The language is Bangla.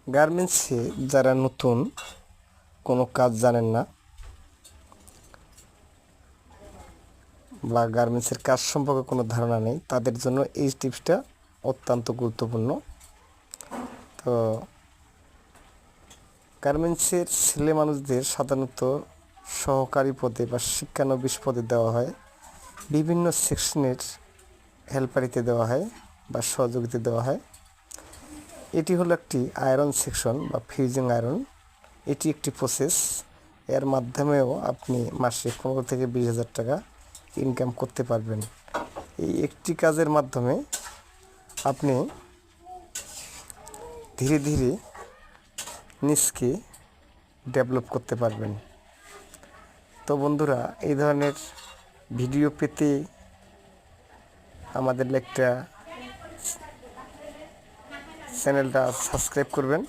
গার্মেন্টসে যারা নতুন কোনো কাজ জানেন না বা গার্মেন্টসের কাজ সম্পর্কে কোনো ধারণা নেই, তাদের জন্য এই টিপসটা অত্যন্ত গুরুত্বপূর্ণ। তো গার্মেন্টসের ছেলে মানুষদের সাধারণত সহকারী পদে বা শিক্ষানবিশ পদে দেওয়া হয়, বিভিন্ন সেকশনের হেল্পারিতে দেওয়া হয় বা সহযোগিতা দেওয়া হয়। এটি হলো একটি আয়রন সেকশন বা ফিউজিং আয়রন। এটি একটি প্রসেস, এর মাধ্যমেও আপনি মাসে 15 থেকে 20,000 টাকা ইনকাম করতে পারবেন। এই একটি কাজের মাধ্যমে আপনি ধীরে ধীরে নিজকে ডেভেলপ করতে পারবেন। তো বন্ধুরা, এই ধরনের ভিডিও পেতে আমাদের একটা চ্যানেলটা সাবস্ক্রাইব করবেন।